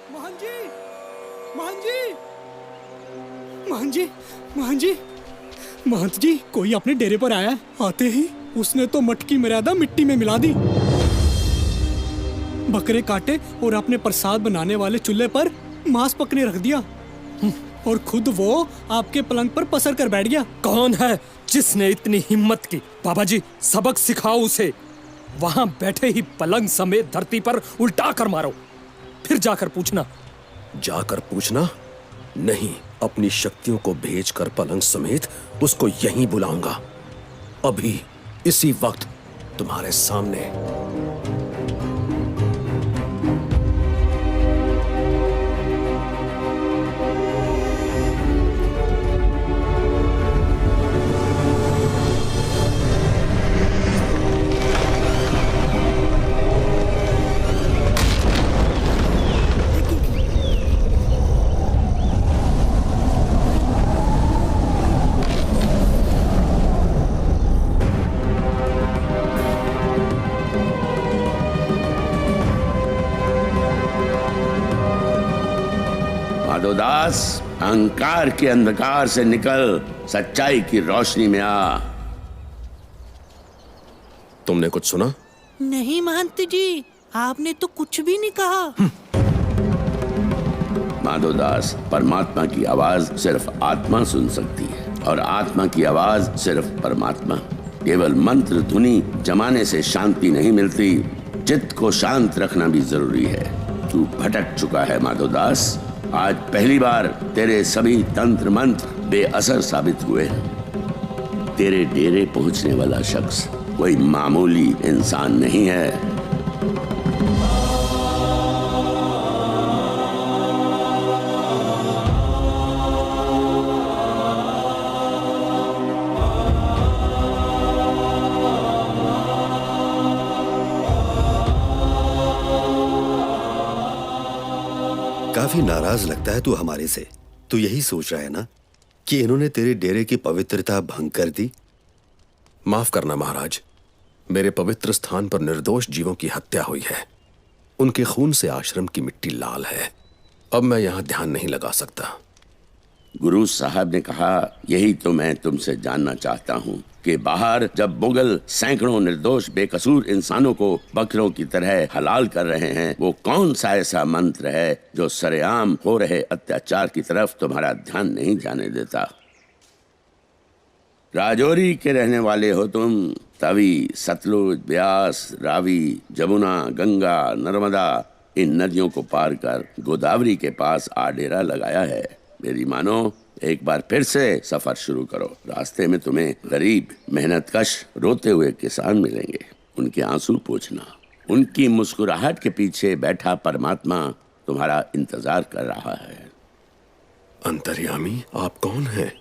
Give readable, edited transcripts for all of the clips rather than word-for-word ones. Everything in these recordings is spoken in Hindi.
मोहन जी, मोहन जी, मोहन जी, मोहन जी, महंत जी, कोई अपने डेरे पर आया है। आते ही उसने तो मटकी मर्यादा मिट्टी में मिला दी। बकरे काटे और अपने प्रसाद बनाने वाले चूल्हे पर मांस पकने रख दिया और खुद वो आपके पलंग पर पसर कर बैठ गया। कौन है जिसने इतनी हिम्मत की? बाबा जी, सबक सिखाओ उसे। वहां बैठे ही पलंग समेत धरती पर उल्टा कर मारो, फिर जाकर पूछना। जाकर पूछना नहीं, अपनी शक्तियों को भेजकर पलंग समेत उसको यहीं बुलाऊंगा, अभी इसी वक्त तुम्हारे सामने। माधोदास, अहंकार के अंधकार से निकल सच्चाई की रोशनी में आ। तुमने कुछ सुना? नहीं महंत जी, आपने तो कुछ भी नहीं कहा। माधोदास, परमात्मा की आवाज सिर्फ आत्मा सुन सकती है और आत्मा की आवाज सिर्फ परमात्मा। केवल मंत्र धुनी जमाने से शांति नहीं मिलती, चित्त को शांत रखना भी जरूरी है। तू भटक चुका है माधोदास। आज पहली बार तेरे सभी तंत्र मंत्र बेअसर साबित हुए। तेरे डेरे पहुंचने वाला शख्स कोई मामूली इंसान नहीं है। काफी नाराज लगता है तू हमारे से। तू यही सोच रहा है ना कि इन्होंने तेरे डेरे की पवित्रता भंग कर दी? माफ करना महाराज, मेरे पवित्र स्थान पर निर्दोष जीवों की हत्या हुई है। उनके खून से आश्रम की मिट्टी लाल है। अब मैं यहां ध्यान नहीं लगा सकता। गुरु साहब ने कहा, यही तो मैं तुमसे जानना चाहता हूँ कि बाहर जब मुगल सैकड़ों निर्दोष बेकसूर इंसानों को बकरों की तरह हलाल कर रहे हैं, वो कौन सा ऐसा मंत्र है जो सरेआम हो रहे अत्याचार की तरफ तुम्हारा ध्यान नहीं जाने देता? राजौरी के रहने वाले हो तुम। तवी, सतलुज, ब्यास, रावी, जमुना, गंगा, नर्मदा, इन नदियों को पार कर गोदावरी के पास आ डेरा लगाया है। मेरी मानो, एक बार फिर से सफर शुरू करो। रास्ते में तुम्हें गरीब, मेहनतकश, रोते हुए किसान मिलेंगे। उनके आंसू पोंछना। उनकी मुस्कुराहट के पीछे बैठा परमात्मा तुम्हारा इंतजार कर रहा है। अंतर्यामी, आप कौन हैं?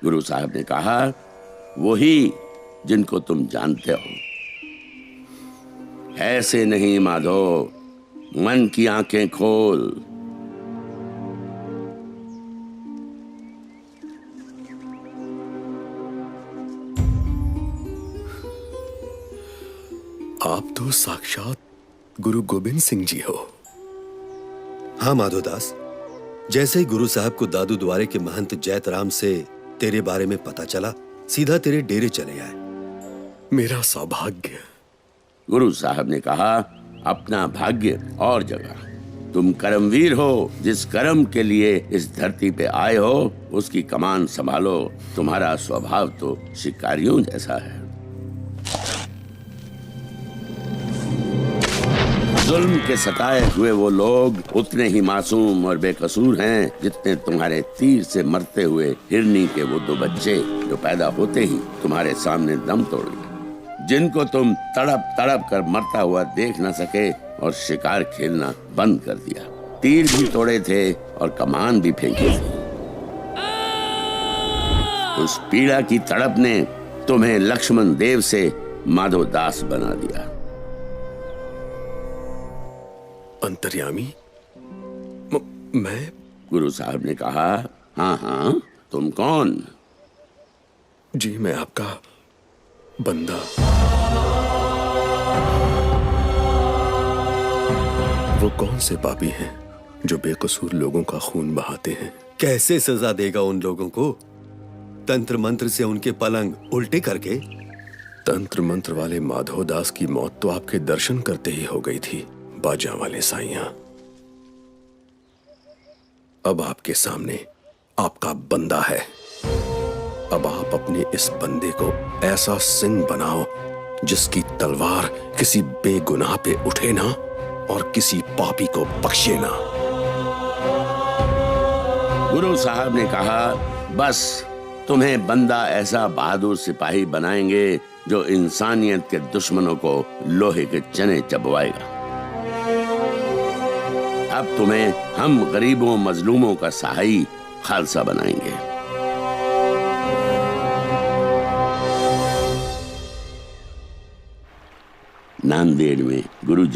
गुरु साहब ने कहा, वही जिनको तुम जानते हो। ऐसे नहीं माधो, मन की आंखें खोल। आप तो साक्षात गुरु गोविंद सिंह जी हो। हाँ माधोदास, जैसे ही गुरु साहब को दादू द्वारे के महंत जैतराम से तेरे बारे में पता चला, सीधा तेरे डेरे चले आए। मेरा सौभाग्य। गुरु साहब ने कहा, अपना भाग्य और जगह। तुम कर्मवीर हो। जिस कर्म के लिए इस धरती पे आए हो, उसकी कमान संभालो। तुम्हारा स्वभाव तो शिकारियों जैसा है। जुल्म के सताए हुए वो लोग उतने ही मासूम और बेकसूर हैं जितने तुम्हारे तीर से मरते हुए हिरनी के वो दो बच्चे जो पैदा होते ही तुम्हारे सामने दम तोड़ गए, जिनको तुम तड़प तड़प कर मरता हुआ देख न सके और शिकार खेलना बंद कर दिया। तीर भी तोड़े थे और कमान भी फेंकी थी। उस पीड़ा की तड़प ने तुम्हें लक्ष्मण देव से माधोदास बना दिया। अंतर्यामी, मैं? गुरु साहब ने कहा, हाँ हाँ, तुम कौन? जी, मैं आपका बंदा। वो कौन से पापी हैं जो बेकसूर लोगों का खून बहाते हैं। कैसे सजा देगा उन लोगों को? तंत्र मंत्र से उनके पलंग उल्टे करके? तंत्र मंत्र वाले माधोदास की मौत तो आपके दर्शन करते ही हो गई थी, बाजा वाले साइयां। अब आपके सामने आपका बंदा है। अब आप अपने इस बंदे को ऐसा सिंह बनाओ जिसकी तलवार किसी बेगुनाह पे उठे ना और किसी पापी को बख्शे ना। गुरु साहब ने कहा, बस तुम्हें बंदा ऐसा बहादुर सिपाही बनाएंगे जो इंसानियत के दुश्मनों को लोहे के चने चबवाएगा। अब तुम्हें हम गरीबों मजलूमों का सहाई खालसा बनाएंगे। नांदेड़ में गुरु जी